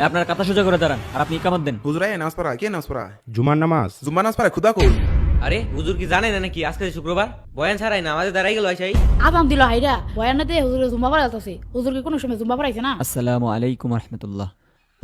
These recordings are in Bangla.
আপনার কথা সোজা করে দাঁড়ান আর আপনি ইকামত দেন। হুজুর নামাজ পড়া কে নামাজ পড়া? জুমার নামাজ। জুম্মা নামাজ পড়া খুদা কই? আরে হুজুর কি জানে না নাকি আজকে শুক্রবার বয়ান ছাড়াই না আমাদের দাঁড়াই গেল আইসাই। আদাম দিল হাইরা বয়ান দে হুজুর জুম্বা পড়াইতাছে। হুজুর কি কোনো সময় জুম্বা পড়াইছে না? আসসালামু আলাইকুম রাহমাতুল্লাহ।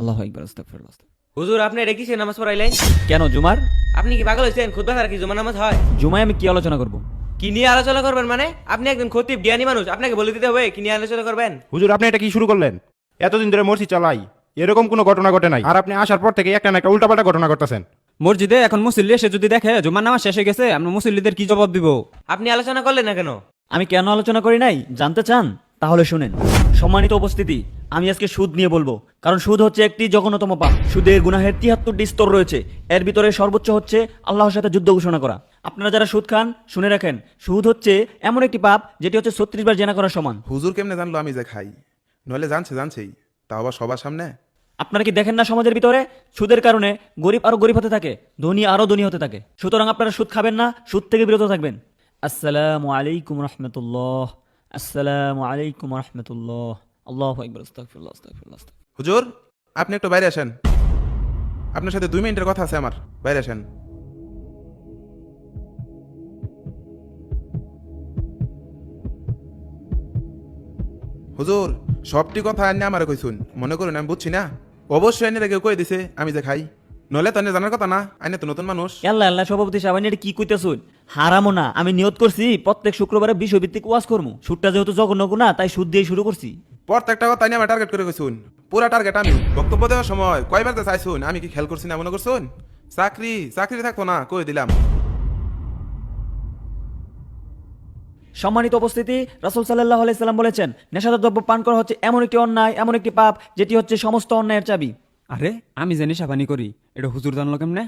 আল্লাহু আকবার, আস্তাগফিরুল্লাহ। হুজুর আপনি এটা কিসের নামাজ পড়াইলেন? কেন জুমার? আপনি কি পাগল হয়েছেন? খুতবা ছাড়া কি জুমার নামাজ হয়? জুমায় আমি কি আলোচনা করব? কি নিয়ে আলোচনা করবেন মানে? আপনি একজন খতিব জ্ঞানী মানুষ, আপনাকে বলে দিতে হবে কি নিয়ে আলোচনা করবেন। হুজুর আপনি এটা কি শুরু করলেন? এতদিন ধরে মসজিদ চালাই, এরকম কোনো ঘটনা ঘটে নাই, আর আপনি আসার পর থেকে একটা না একটা উল্টাপাল্টা ঘটনা ঘটতেছেন। মসজিদে এখন মুসল্লি এসে যদি দেখে জুমার নামাজ শেষ হয়ে গেছে, আমরা মুসল্লিদের কি জবাব দিব? আপনি আলোচনা করলেন না কেন? আমি কেন আলোচনা করি নাই জানতে চান? তাহলে শুনেন। সম্মানিত উপস্থিতি, আমি আজকে সুদ নিয়ে বলবো, কারণ সুদ হচ্ছে একটি জঘন্যতম পাপ। সুদের গুনাহের 73টি স্তর রয়েছে, এর ভিতরে সর্বোচ্চ হচ্ছে আল্লাহর সাথে যুদ্ধ ঘোষণা করা। আপনারা যারা সুদ খান শুনে রাখেন, সুদ হচ্ছে এমন একটি পাপ যেটি হচ্ছে 36 বার জেনা করার সমান। হুজুর কেমনে জানলো আমি যে খাই? নইলে জানছেই তাও আবার সবার সামনে। আপনারা কি দেখেন না সমাজের ভিতরে সুদের কারণে গরিব আরো গরিব হতে থাকে, ধনী আরো ধনী হতে থাকে। সুতরাং আপনারা সুদ খাবেন না, সুদ থেকে বিরত থাকবেন। আসসালামু আলাইকুম রহমতুল্লাহ। আসসালামু আলাইকুম রহমতুল্লাহ। আল্লাহু আকবার, আস্তাগফিরুল্লাহ, আস্তাগফিরুল্লাহ। হুজুর আপনি একটু বাইরে আসেন, আপনার সাথে 2 মিনিটের কথা আছে আমার। বাইরে আসেন। হুজুর সবটি কথা আনি আমারে কইছুন, মনে করুন আমি বুঝছি না? অবশ্যই আইনে কেউ কই দিছে আমি যে খাই, নলে তো জানার কথা না। আইনে তো নতুন মানুষ। আল্লাহ আল্লাহ, সভাপতি সাহেব এটা কি কইতেছুন? হারামো না, আমি নিয়ত করছি প্রত্যেক শুক্রবারে বিষয়ভিত্তিক ওয়াজ করবো। সুদটা যেহেতু জঘন্য গুনাহ, তাই সুদ দিয়ে শুরু করছি। প্রত্যেকটা কথা নিয়ে আমার টার্গেট করে কইছুন, পুরা টার্গেট আমি। বক্তব্য দেওয়ার সময় কয়বার তো চাইছুন, আমি কি খেয়াল করছি না মনে করছুন? চাকরি থাকতো না, কই দিলাম। সম্মানিত উপস্থিতি, রাসূল সাল্লাল্লাহু আলাইহি সাল্লাম বলেছেন, নেশাদার দ্রব্য পান করা হচ্ছে এমন একটি অন্যায়, এমন একটি পাপ যেটি হচ্ছে সমস্ত অন্যায়ের চাবি। আরে আমি যে নেশাপানি করি এটা হুজুর জানলো কেমনে?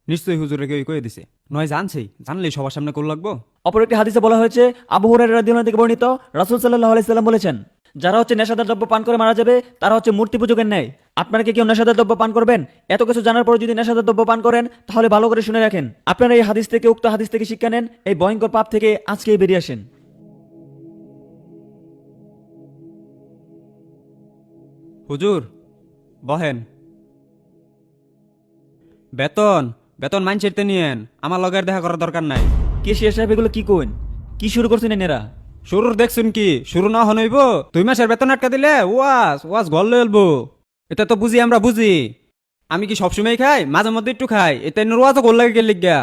নিশ্চয়ই হুজুরে কেউ কয়ে দিছে, নয় জানছেই, জানলেই সবার সামনে কোল লাগবো। অপর একটি হাদিসে বলা হয়েছে, আবু হুরায়রা রাদিয়াল্লাহু থেকে বর্ণিত, রাসূল সাল্লাল্লাহু আলাইহি সাল্লাম বলেছেন, যারা হচ্ছে নেশাদার দ্রব্য পান করে মারা যাবে তারা হচ্ছে মূর্তি পূজকের ন্যায়। আপনারা কি কেউ নেশাদার দ্রব্য পান করবেন? এত কিছু জানার পর যদি নেশাদার দ্রব্য পান করেন তাহলে ভালো করে শুনে রাখেন, আপনারা এই হাদিস থেকে, উক্ত হাদিস থেকে শিক্ষা নেন, এই ভয়ঙ্কর পাপ থেকে আজকেই বেরিয়ে আসেন। হুজুর বহেন। বেতন বেতন মাইন ছেড়তে নিয়েন, আমার লগের দেখা করার দরকার নাই। কেশিয়া সাহেব এগুলো কি কইন? কি শুরু করছেন এরা? শুরুর দেখছুন কি? শুরু না হনইব 2 মাসের বেতন আটকা দিলে ওয়াজ ঘর লইলবো। এটা তো বুঝি, আমরা বুঝি। আমি কি সবসময় খাই? মাঝে মধ্যে একটু খাই, এটা ওয়াজও গোল লাগে গেলে গা।